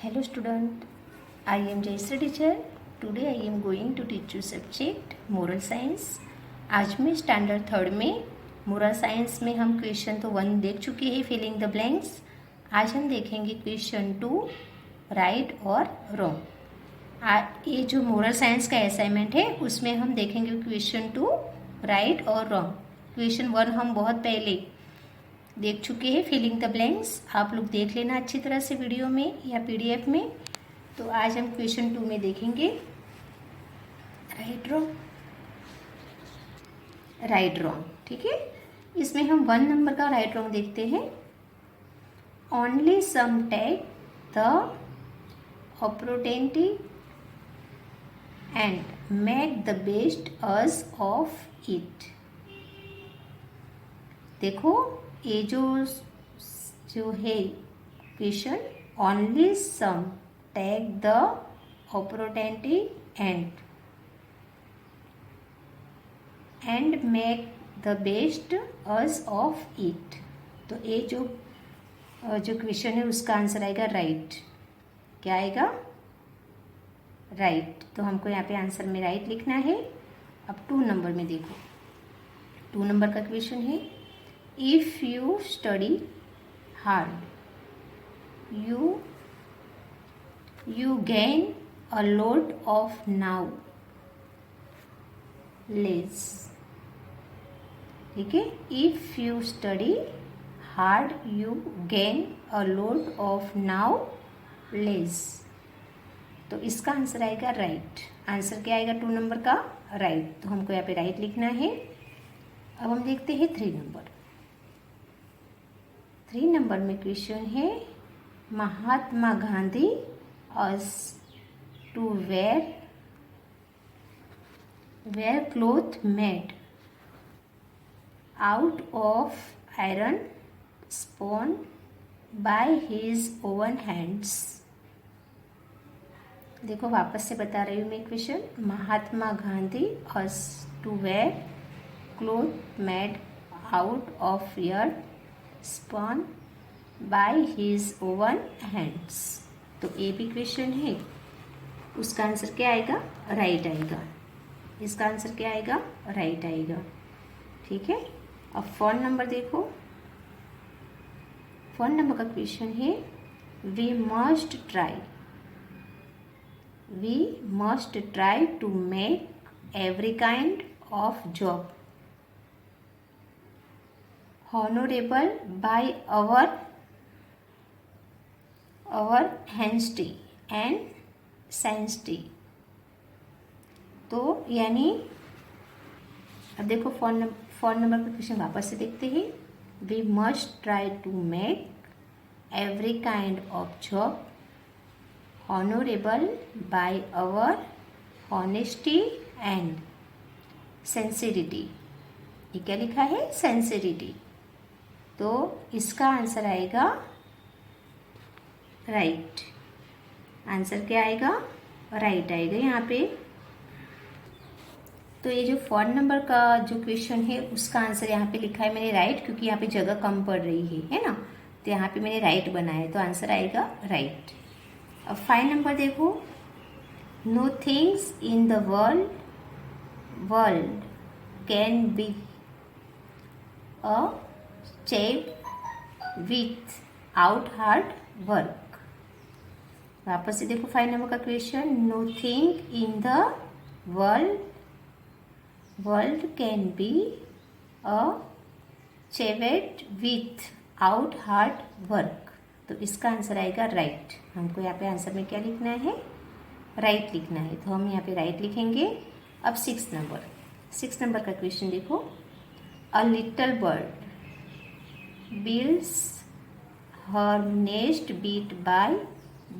Hello student, I am Jayashree teacher. Today I am going to teach you subject moral science. आज मैं standard third में moral science में हम question तो 1 देख चुके हैं, फिलिंग द ब्लैंक्स. आज हम देखेंगे क्वेश्चन 2, राइट और रॉन्ग. ये जो मोरल साइंस का असाइनमेंट है उसमें हम देखेंगे क्वेश्चन 2, राइट और रॉन्ग. क्वेश्चन 1 हम बहुत पहले देख चुके हैं, फिलिंग द ब्लैंक्स. आप लोग देख लेना अच्छी तरह से वीडियो में या पीडीएफ में. तो आज हम क्वेश्चन 2 में देखेंगे राइट रॉन्ग. ठीक है, इसमें हम 1 नंबर का राइट रॉन्ग देखते हैं. Only some take the opportunity and make the best use of it. देखो ये जो है question, only some take the opportunity and make the best use of it. तो ये जो क्वेश्चन है उसका आंसर आएगा राइट. क्या आएगा? राइट. तो हमको यहाँ पे आंसर में राइट लिखना है. अब 2 नंबर में देखो, 2 नंबर का क्वेश्चन है, if you study hard you gain a lot of knowledge. ठीक है, if you study hard you gain a lot of knowledge. तो इसका आंसर आएगा राइट. आंसर क्या आएगा 2 नंबर का? राइट. तो हमको यहाँ पे राइट लिखना है. अब हम देखते हैं 3 नंबर. 3 नंबर में क्वेश्चन है, Mahatma Gandhi used to wear cloth made out of iron spun by his own hands. देखो वापस से बता रही हूँ मैं question. Mahatma Gandhi used to wear cloth made out of air spun by his own hands. तो ए भी क्वेश्चन है, उसका आंसर क्या आएगा? राइट आएगा. इसका आंसर क्या आएगा? राइट आएगा. ठीक है. अब 4 नंबर देखो. 4 नंबर का क्वेश्चन है, we must try to make every kind of job honorable by our honesty and sanctity. तो यानी अब देखो 4 नंबर का क्वेश्चन वापस से देखते हैं. We must try to make every kind of job honorable by our honesty and sincerity. ये क्या लिखा है? sincerity. तो इसका आंसर आएगा राइट. आंसर क्या आएगा? राइट आएगा यहाँ पे. तो ये जो 4 नंबर का जो क्वेश्चन है उसका आंसर यहाँ पे लिखा है मैंने राइट, क्योंकि यहाँ पे जगह कम पड़ रही है ना, तो यहाँ पे मैंने राइट बनाया है, तो आंसर आएगा राइट. अब 5 नंबर देखो, know things in the world can be achieved without hard work. वापस से देखो 5 नंबर का question, know thing in the world can be achieved without hard work. तो इसका आंसर आएगा राइट. हमको यहाँ पे आंसर में क्या लिखना है? राइट लिखना है, तो हम यहाँ पे राइट लिखेंगे. अब 6 नंबर का क्वेश्चन देखो, a little bird builds her nest beat by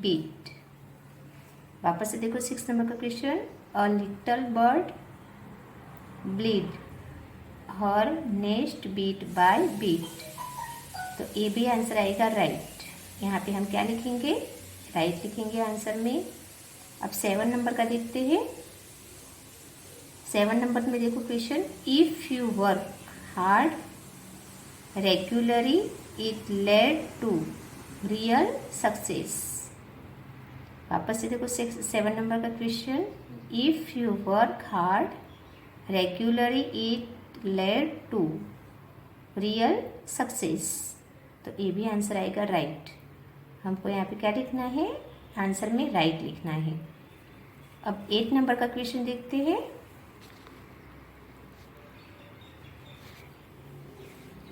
beat. वापस से देखो 6 नंबर का question, a little bird build her nest beat by beat. तो ये भी आंसर आएगा राइट. यहाँ पे हम क्या लिखेंगे? राइट लिखेंगे आंसर में. अब 7 नंबर का देखते हैं. 7 नंबर में देखो question, if you work hard regularly it led to real success. वापस से देखो 7 नंबर का question, if you work hard regularly it led to real success. तो ये भी आंसर आएगा राइट। हमको यहाँ पे क्या लिखना है, आंसर में राइट लिखना है। अब 8 नंबर का क्वेश्चन देखते हैं।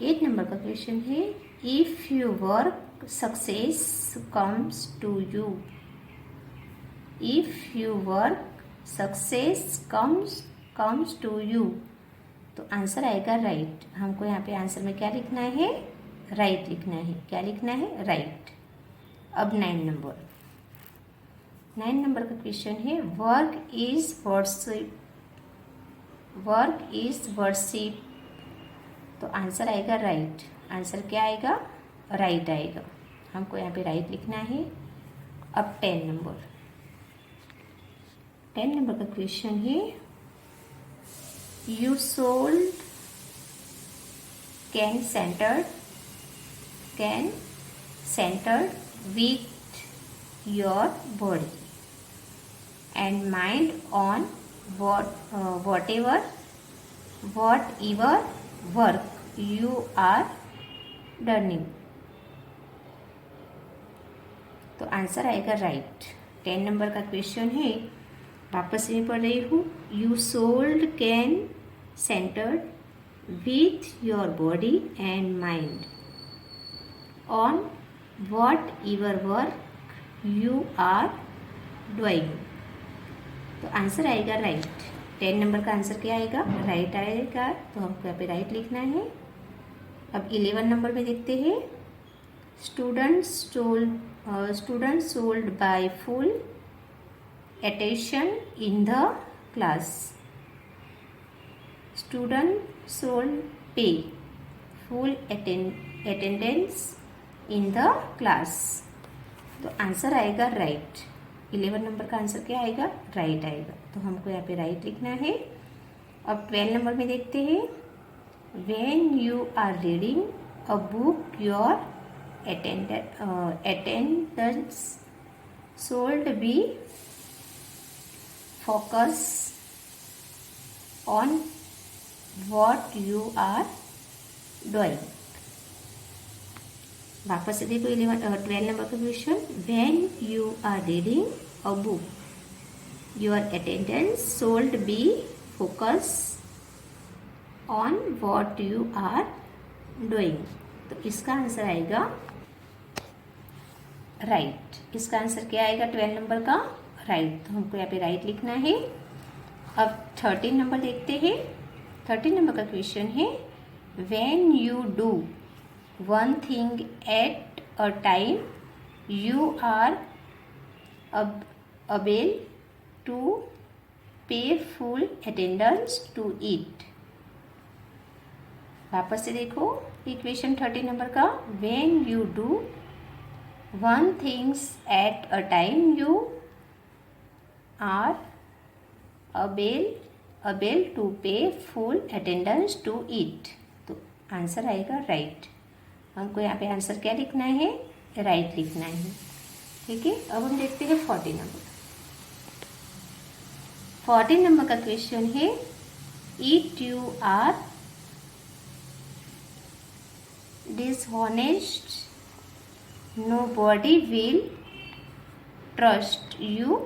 8 नंबर का क्वेश्चन है, if you work success comes to you. If you work success comes to you. तो आंसर आएगा राइट। हमको यहाँ पे आंसर में क्या लिखना है, राइट लिखना है। क्या लिखना है, राइट। अब 9 नंबर का क्वेश्चन है, work is worship. Work is worship. तो आंसर आएगा राइट। आंसर क्या आएगा, राइट आएगा। हमको यहाँ पे राइट लिखना है। अब 10 नंबर का क्वेश्चन है, you should can centred with your body and mind on whatever work you are doing. तो आंसर आएगा राइट। 10 नंबर का क्वेश्चन है, वापस में पढ़ रही हूँ, you should can centred with your body and mind on whatever work you are doing. तो आंसर आएगा राइट। 10 नंबर का आंसर क्या आएगा, राइट आएगा। तो हमको यहाँ पे राइट लिखना है। अब 11 नंबर में देखते हैं, students should pay full attention in the class. Student should pay full attendance in the class. तो आंसर आएगा राइट। 11 नंबर का आंसर क्या आएगा, राइट आएगा। तो हमको यहाँ पे राइट लिखना है। अब 12 नंबर में देखते हैं, when you are reading a book your attendance should be focus on what you are doing। वापस से देखो 12 नंबर का question, when you are reading a book your attendance should be focus on what you are doing। तो इसका answer आएगा right. इसका answer क्या आएगा 12 नंबर का, राइट। तो हमको यहाँ पे राइट लिखना है। अब 13 नंबर देखते हैं। 13 नंबर का क्वेश्चन है, when you do one thing at a time you are able to pay full attendance to it. वापस से देखो इक्वेशन 13 नंबर का, when you do one things at a time you are able to pay full attendance to it. तो answer आएगा right. हमको यहाँ पे answer क्या लिखना है, राइट लिखना है। ठीक है। अब हम देखते हैं 14 नंबर। 14 नंबर का क्वेश्चन है, if you are dishonest nobody will trust you।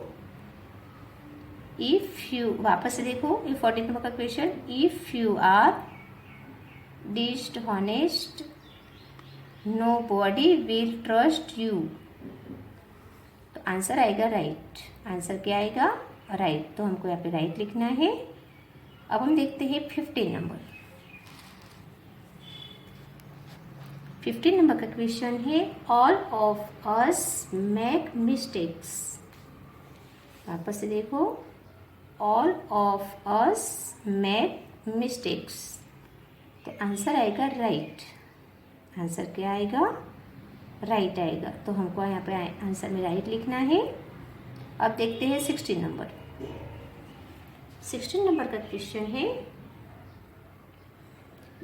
if you, वापस से देखो ये 14 नंबर का question, if you are dishonest nobody will trust you। तो आंसर आएगा राइट। आंसर क्या आएगा, राइट। तो हमको यहाँ पे राइट लिखना है। अब हम देखते हैं 15 नंबर। 15 नंबर का क्वेश्चन है, all of us make mistakes. वापस से देखो, all of us make mistakes. तो आंसर आएगा राइट। आंसर क्या आएगा, राइट आएगा। तो हमको यहाँ पे आंसर में राइट लिखना है। अब देखते हैं 16 नंबर। 16 नंबर का क्वेश्चन है,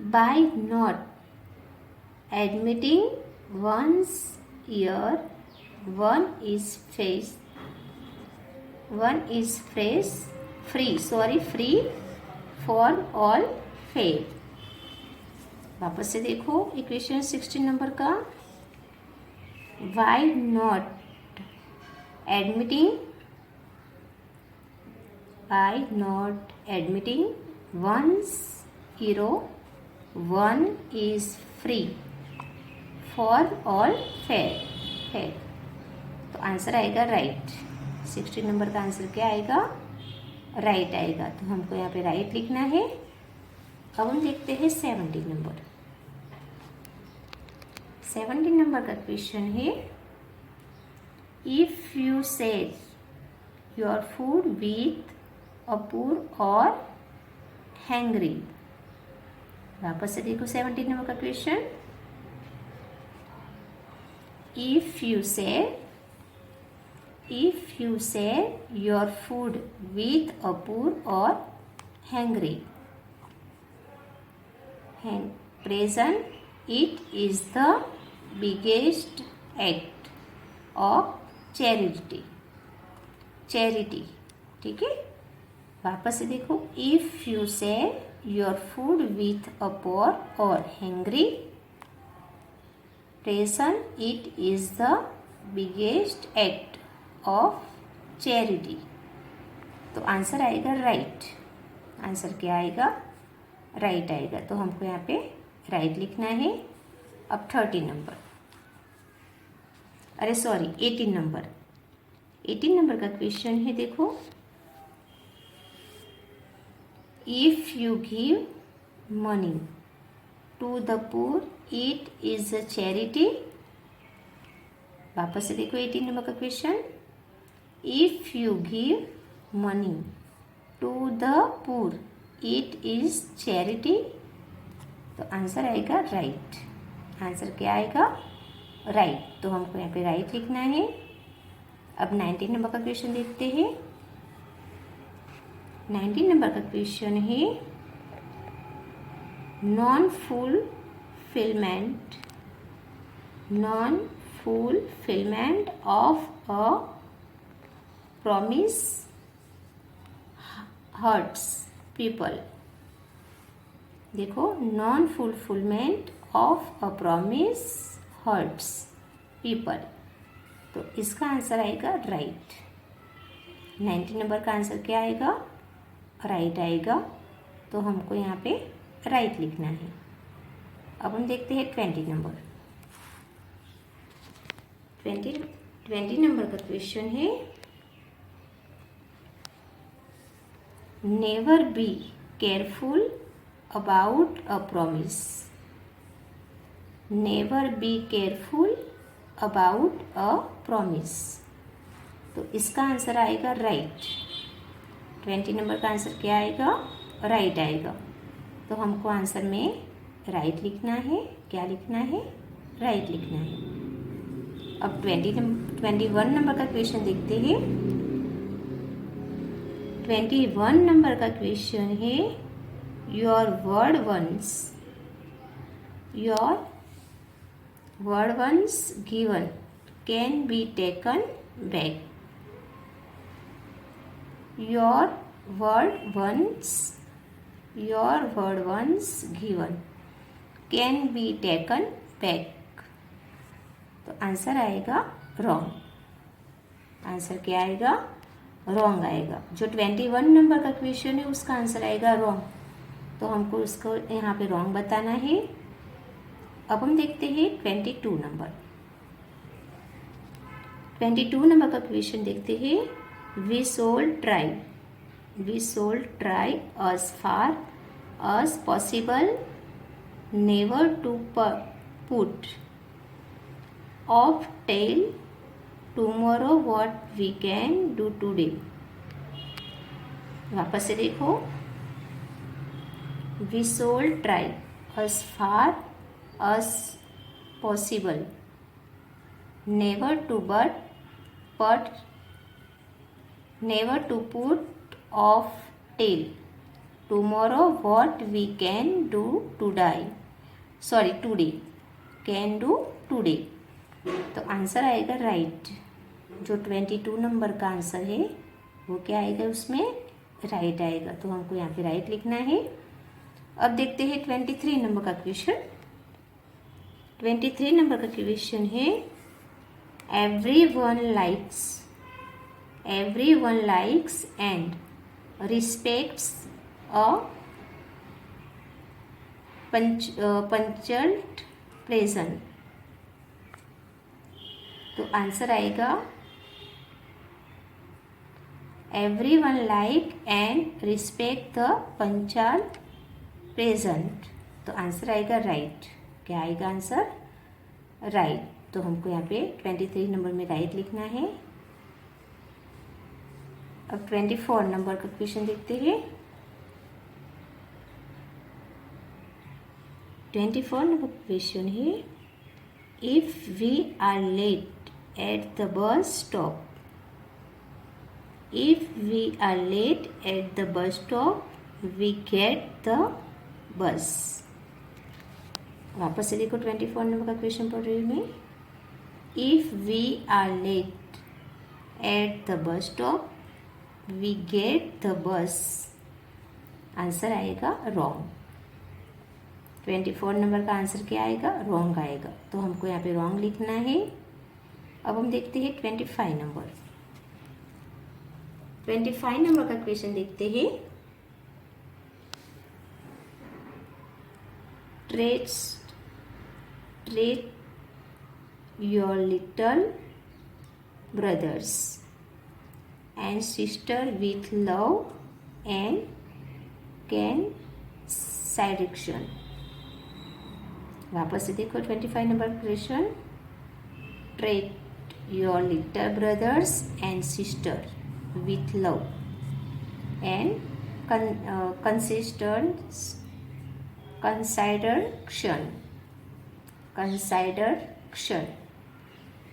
by not admitting one's error one is 1 is free for all fare। वापस से देखो इक्वेशन 16 नंबर का। Why not admitting 1 is free for all fare। तो आंसर आएगा राइट। 16 नंबर का आंसर क्या आएगा? राइट आएगा। तो हमको यहाँ पे राइट लिखना है। अब हम देखते हैं 17 नंबर। 17 नंबर का क्वेश्चन है, if you share your food with a poor और हैंग्री। वापस से देखो 17 नंबर का question. If you share your food with a poor or hungry person, it is the biggest act of charity। ठीक है, वापस से देखो। If you share your food with a poor or hungry person, it is the biggest act of charity. तो answer आएगा right. Answer क्या आएगा? Right आएगा। तो हमको यहाँ पे राइट लिखना है। अब 18 नंबर 18 नंबर का क्वेश्चन है, देखो। If you give money to the poor, it is a charity. वापस से देखो 18 नंबर का question. If you give money to the poor, it is charity। तो आंसर आएगा राइट। आंसर क्या आएगा? राइट। तो हमको यहाँ पे राइट लिखना है। अब 19 नंबर का क्वेश्चन देखते हैं। 19 नंबर का क्वेश्चन है, non fulfillment of a promise hurts people। देखो, non fulfilment of a promise hertz people. तो इसका आंसर आएगा राइट। 19 नंबर का आंसर क्या आएगा? राइट आएगा। तो हमको यहाँ पे राइट लिखना है। अब हम देखते हैं 20 नंबर। 20 नंबर का क्वेश्चन है, never be careful about a promise. Never be careful about a promise. तो इसका आंसर आएगा राइट। 20 नंबर का आंसर क्या आएगा? राइट आएगा। तो हमको आंसर में राइट लिखना है। क्या लिखना है? राइट लिखना है। अब 21 नंबर का क्वेश्चन देखते हैं। 21 नंबर का क्वेश्चन है, your word once given can be taken back. Your word once given can be taken back. तो आंसर आएगा रॉन्ग। आंसर क्या आएगा? रॉन्ग आएगा। जो 21 नंबर का क्वेश्चन है उसका आंसर आएगा रॉन्ग। तो हमको उसको यहाँ पे रॉन्ग बताना है। अब हम देखते हैं 22 नंबर। 22 नंबर का क्वेश्चन देखते हैं, we should try as far as possible never to put off till tomorrow what we can do today। वापस से देखो, we shall try as far as possible never to put off till tomorrow what we can do today। can do today। तो answer आएगा right. जो 22 number का answer है वो क्या आएगा उसमें, राइट आएगा। तो हमको यहाँ पे राइट लिखना है। अब देखते हैं 23 नंबर का क्वेश्चन। 23 नंबर का क्वेश्चन है everyone likes and respects a punctual present। तो आंसर आएगा everyone like and respect the punctual present। तो आंसर आएगा राइट। क्या आएगा आंसर, राइट। तो हमको यहाँ पे 23 नंबर में राइट लिखना है। अब 24 नंबर का क्वेश्चन देखते हैं। 24 नंबर क्वेश्चन है if we are late at the bus stop, if we are late at the bus stop we get the bus. वापस से देखो 24 नंबर का क्वेश्चन पढ़ रही हूँ मैं। If we are late at the bus stop we get the bus. Answer आएगा wrong. 24 number का आंसर क्या आएगा, रॉन्ग आएगा। तो हमको यहाँ पे रॉन्ग लिखना है। अब हम देखते हैं 25 नंबर। 25 नंबर का क्वेश्चन देखते हैं। treat your little brothers and sister with love and consideration। वापस से देखो 25 number question. treat your little brothers and sister with love and consideration।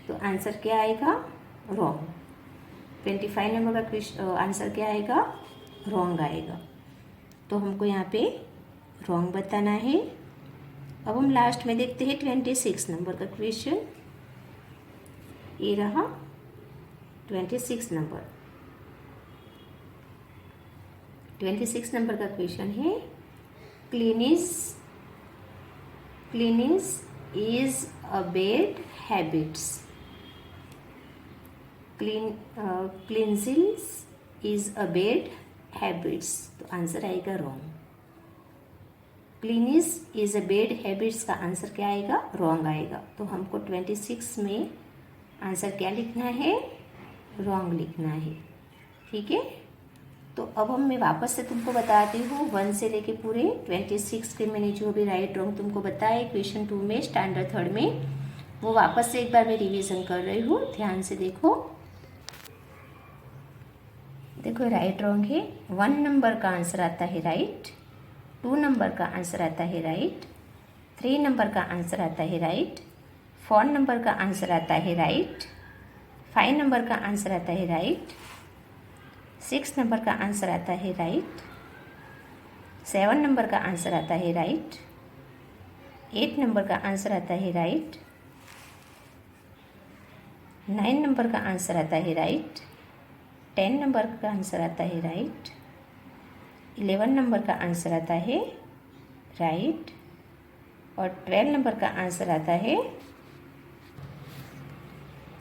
तो आंसर क्या आएगा, रॉन्ग। 25 नंबर का आंसर क्या आएगा, रॉन्ग आएगा। तो हमको यहाँ पे रॉन्ग बताना है। अब हम लास्ट में देखते हैं 26 नंबर का क्वेश्चन। ये रहा 26 नंबर। 26 नंबर का क्वेश्चन है cleanliness is a bad habits। cleanliness is a bad habits। तो आंसर आएगा wrong. cleanliness is a bad habits का आंसर क्या आएगा, रॉन्ग आएगा। तो हमको 26 में आंसर क्या लिखना है, रॉन्ग लिखना है। ठीक है। तो अब मैं वापस से तुमको बताती हूँ 1 से लेके पूरे 26 के मैंने जो भी राइट रॉन्ग तुमको बताया क्वेश्चन 2 में स्टैंडर्ड 3 में, वो वापस से एक बार मैं रिवीजन कर रही हूँ। ध्यान से देखो। देखो राइट रॉन्ग है। 1 नंबर का आंसर आता है राइट, 2 नंबर का आंसर आता है राइट, 3 नंबर का आंसर आता है राइट, 4 नंबर का आंसर आता है राइट, 5 नंबर का आंसर आता है राइट, 6 नंबर का आंसर आता है राइट, 7 नंबर का आंसर आता है राइट, 8 नंबर का आंसर आता है राइट, 9 नंबर का आंसर आता है राइट, 10 नंबर का आंसर आता है राइट, 11 नंबर का आंसर आता है राइट, और 12 नंबर का आंसर आता है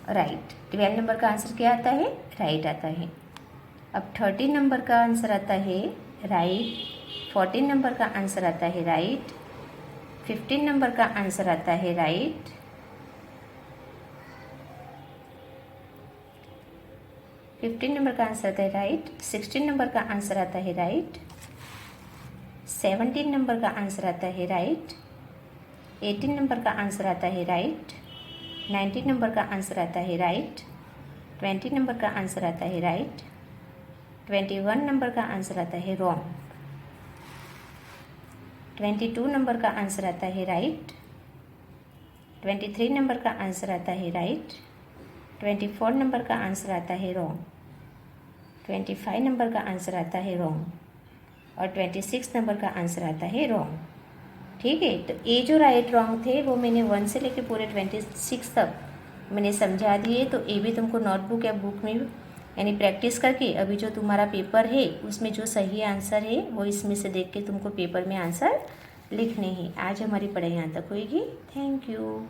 राइट। 12 नंबर का आंसर क्या आता है, राइट आता है। अब 13 नंबर का आंसर आता है राइट, 14 नंबर का आंसर आता है राइट, 15 नंबर का आंसर आता है राइट, 15 नंबर का आंसर आता है राइट, 16 नंबर का आंसर आता है राइट, 17 नंबर का आंसर आता है राइट, 18 नंबर का आंसर आता है राइट, 19 नंबर का आंसर आता है राइट, 20 नंबर का आंसर आता है राइट, 21 नंबर का आंसर आता है रॉन्ग, 22 नंबर का आंसर आता है राइट, 23 नंबर का आंसर आता है राइट, 24 नंबर का आंसर आता है रॉन्ग, 25 नंबर का आंसर आता है रॉन्ग, और 26 नंबर का आंसर आता है रॉन्ग। ठीक है। तो ये जो राइट रॉन्ग थे वो मैंने 1 से लेके पूरे 26 तक मैंने समझा दिए। तो ये भी तुमको नोटबुक या बुक में यानी प्रैक्टिस करके अभी जो तुम्हारा पेपर है उसमें जो सही आंसर है वो इसमें से देख के तुमको पेपर में आंसर लिखने हैं। आज हमारी पढ़ाई यहाँ तक होगी। Thank you.